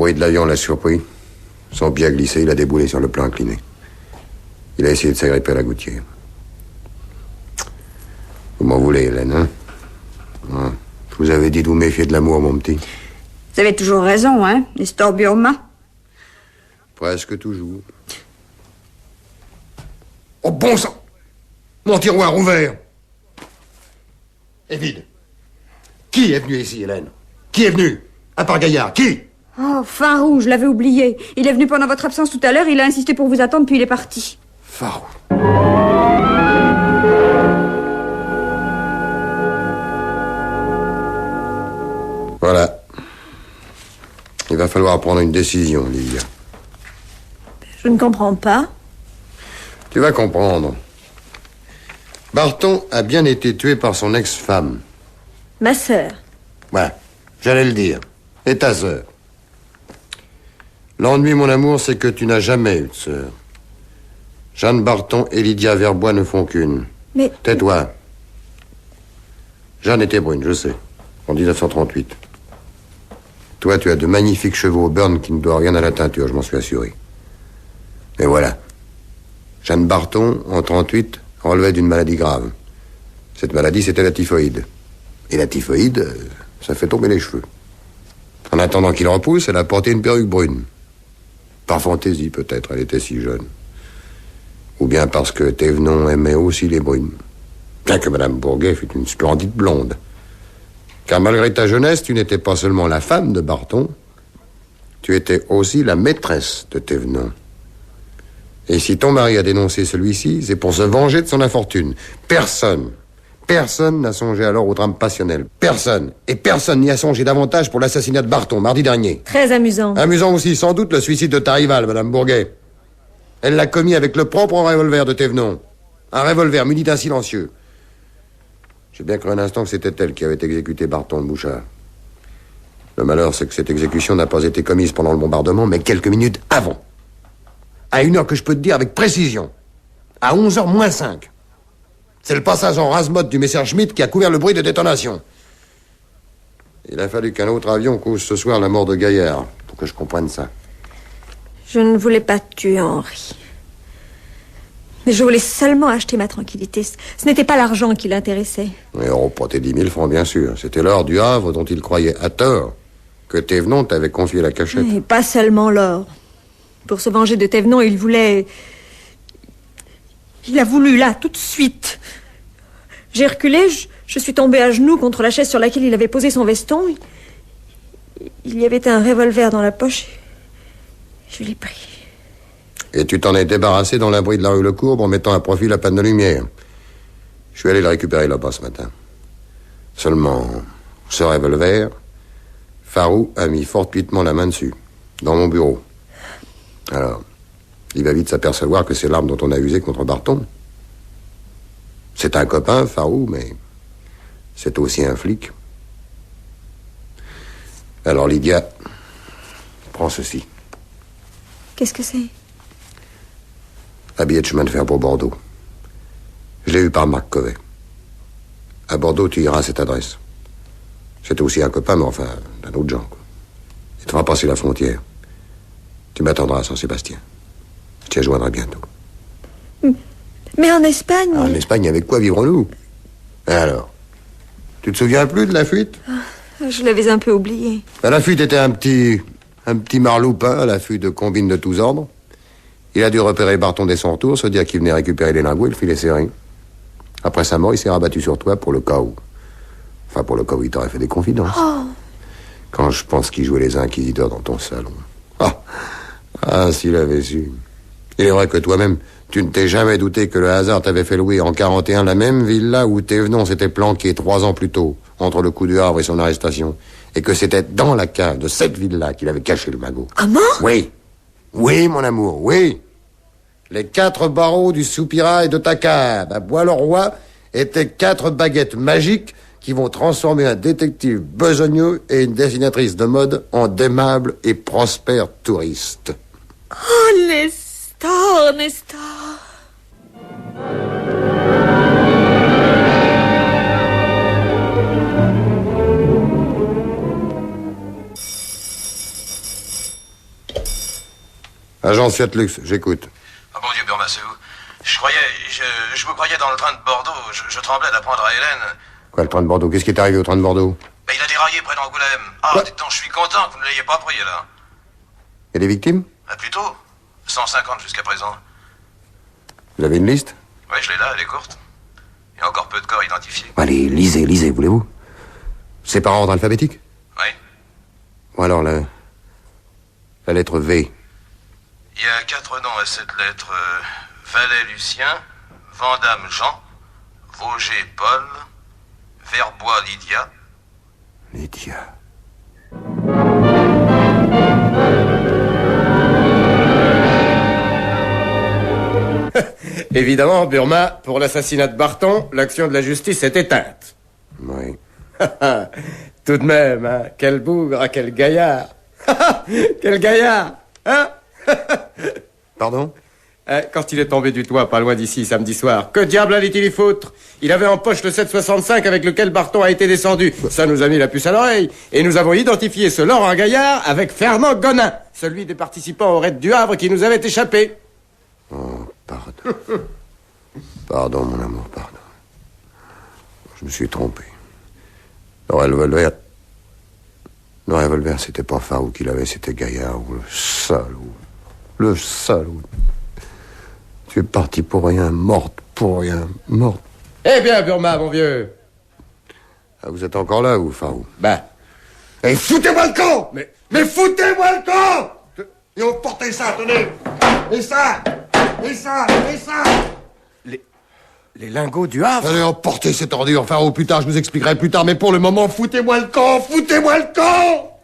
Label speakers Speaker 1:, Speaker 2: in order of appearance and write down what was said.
Speaker 1: bruit de l'avion l'a surpris. Son pied a glissé, il a déboulé sur le plan incliné. Il a essayé de s'agripper à la gouttière. Vous m'en voulez, Hélène, hein? Ouais. Je vous avais dit de vous méfier de l'amour, mon petit.
Speaker 2: Vous avez toujours raison, hein, Nestor Burma?
Speaker 1: Presque toujours. Oh, bon sang! Mon tiroir ouvert est vide. Qui est venu ici, Hélène? Qui est venu? À part Gaillard, qui?
Speaker 2: Oh, Farou, je l'avais oublié. Il est venu pendant votre absence tout à l'heure, il a insisté pour vous attendre, puis il est parti.
Speaker 1: Farou. Voilà. Il va falloir prendre une décision, Lydia.
Speaker 3: Je ne comprends pas.
Speaker 1: Tu vas comprendre. Barton a bien été tué par son ex-femme.
Speaker 3: Ma sœur.
Speaker 1: Ouais, j'allais le dire. Et ta sœur. L'ennui, mon amour, c'est que tu n'as jamais eu de sœur. Jeanne Barton et Lydia Verbois ne font qu'une.
Speaker 3: Mais...
Speaker 1: Tais-toi. Jeanne était brune, je sais. En 1938. Toi, tu as de magnifiques cheveux au burn qui ne doivent rien à la teinture, je m'en suis assuré. Et voilà. Jeanne Barton, en 38, relevait d'une maladie grave. Cette maladie, c'était la typhoïde. Et la typhoïde, ça fait tomber les cheveux. En attendant qu'il repousse, elle a porté une perruque brune. Par fantaisie, peut-être, elle était si jeune. Ou bien parce que Thévenon aimait aussi les brunes. Bien que Madame Bourget fût une splendide blonde. Car malgré ta jeunesse, tu n'étais pas seulement la femme de Barton, tu étais aussi la maîtresse de Thévenon. Et si ton mari a dénoncé celui-ci, c'est pour se venger de son infortune. Personne n'a songé alors au drame passionnel. Personne. Et personne n'y a songé davantage pour l'assassinat de Barton, mardi dernier.
Speaker 3: Très amusant.
Speaker 1: Amusant aussi, sans doute, le suicide de ta rivale, Madame Bourget. Elle l'a commis avec le propre revolver de Thévenon. Un revolver muni d'un silencieux. J'ai bien cru un instant que c'était elle qui avait exécuté Barton de Bouchard. Le malheur, c'est que cette exécution n'a pas été commise pendant le bombardement, mais quelques minutes avant. À une heure que je peux te dire avec précision. À 11h moins 5. C'est le passage en rase-motte du Messerschmitt qui a couvert le bruit de détonation. Il a fallu qu'un autre avion cause ce soir la mort de Gaillard pour que je comprenne ça.
Speaker 3: Je ne voulais pas tuer Henri. Mais je voulais seulement acheter ma tranquillité. Ce n'était pas l'argent qui l'intéressait.
Speaker 1: Et on tes 10 000 francs, bien sûr. C'était l'or du Havre dont il croyait à tort que Thévenon t'avait confié la cachette.
Speaker 3: Et pas seulement l'or. Pour se venger de Thévenon, il voulait... Il a voulu, là, tout de suite. J'ai reculé, je suis tombée à genoux contre la chaise sur laquelle il avait posé son veston. Il y avait un revolver dans la poche. Je l'ai pris.
Speaker 1: Et tu t'en es débarrassé dans l'abri de la rue Lecourbe en mettant à profit la panne de lumière. Je suis allé le récupérer là-bas ce matin. Seulement, ce revolver, Farou a mis fortuitement la main dessus, dans mon bureau. Alors, il va vite s'apercevoir que c'est l'arme dont on a usé contre Barton. C'est un copain, Farou, mais c'est aussi un flic. Alors, Lydia, prends ceci.
Speaker 3: Qu'est-ce que c'est?
Speaker 1: Un billet de chemin de fer pour Bordeaux. Je l'ai eu par Marc Covet. À Bordeaux, tu iras à cette adresse. C'est aussi un copain, mais enfin, d'un autre genre, quoi. Il te fera passer la frontière. Tu m'attendras à Saint-Sébastien. Je t'y rejoindrai bientôt.
Speaker 3: Mais en Espagne...
Speaker 1: En Espagne, avec quoi vivrons-nous? Et alors? Tu te souviens plus de la fuite?
Speaker 3: Je l'avais un peu oublié.
Speaker 1: La fuite était un petit marloupin à l'affût de combines de tous ordres. Il a dû repérer Barton dès son retour, se dire qu'il venait récupérer les lingots et le filet serré. Après sa mort, il s'est rabattu sur toi pour le cas où. Enfin, pour le cas où il t'aurait fait des confidences.
Speaker 3: Oh.
Speaker 1: Quand je pense qu'il jouait les inquisiteurs dans ton salon. Ah, s'il avait su. Il est vrai que toi-même, tu ne t'es jamais douté que le hasard t'avait fait louer en 41 la même villa où Thévenon s'était planqué 3 ans plus tôt, entre le coup du Havre et son arrestation. Et que c'était dans la cave de cette villa qu'il avait caché le magot.
Speaker 3: Comment?
Speaker 1: Oui. Oui, mon amour, oui. Les 4 barreaux du soupirail de ta cave à Bois-le-Roi étaient 4 baguettes magiques qui vont transformer un détective besogneux et une dessinatrice de mode en d'aimables et prospères touristes.
Speaker 3: Oh, Nestor, Nestor.
Speaker 1: Agence Fiat Lux, j'écoute.
Speaker 4: Ah bon Dieu, Burma, c'est où? Je vous croyais dans le train de Bordeaux. Je tremblais d'apprendre à Hélène.
Speaker 1: Quoi, le train de Bordeaux? Qu'est-ce qui est arrivé au train de Bordeaux?
Speaker 4: Ben, il a déraillé près d'Angoulême. Ah,
Speaker 1: Quoi?
Speaker 4: dites donc, je suis content que vous ne l'ayez pas pris, là.
Speaker 1: Il y a des victimes?
Speaker 4: Ah, plutôt. 150 jusqu'à présent.
Speaker 1: Vous avez une liste?
Speaker 4: Oui, je l'ai là, elle est courte. Il y a encore peu de corps identifiés.
Speaker 1: Allez, lisez, voulez-vous? C'est par ordre alphabétique?
Speaker 4: Oui.
Speaker 1: Ou alors la lettre V.
Speaker 4: Il y a 4 noms à cette lettre. Vallet Lucien, Vandamme Jean, Vauger Paul, Verbois Lydia.
Speaker 1: Lydia.
Speaker 5: Évidemment, Burma, pour l'assassinat de Barton, l'action de la justice est éteinte.
Speaker 1: Oui.
Speaker 5: Tout de même, hein, quel bougre, ah, quel gaillard. Quel gaillard, hein.
Speaker 1: Pardon?
Speaker 5: Quand il est tombé du toit, pas loin d'ici, samedi soir, que diable allait-il y foutre? Il avait en poche le 765 avec lequel Barton a été descendu. Ça nous a mis la puce à l'oreille. Et nous avons identifié ce Laurent Gaillard avec Fernand Gonin, celui des participants au raid du Havre qui nous avait échappé.
Speaker 1: Oh, pardon. Pardon, mon amour, pardon. Je me suis trompé. Le revolver, c'était pas Farou qui l'avait, c'était Gaillard. Le salaud. Le salaud. Tu es parti pour rien, morte pour rien, morte.
Speaker 5: Eh bien, Burma, mon vieux.
Speaker 1: Ah, vous êtes encore là, vous, Farou?
Speaker 5: Ben.
Speaker 1: Et foutez-moi le camp! Mais foutez-moi le camp! Et on portait ça, tenez! Et ça! Et ça! Et ça!
Speaker 5: Les lingots du Havre.
Speaker 1: Allez, emportez cette ordure, Farou, plus tard, je vous expliquerai plus tard, mais pour le moment, foutez-moi le camp! Foutez-moi le camp!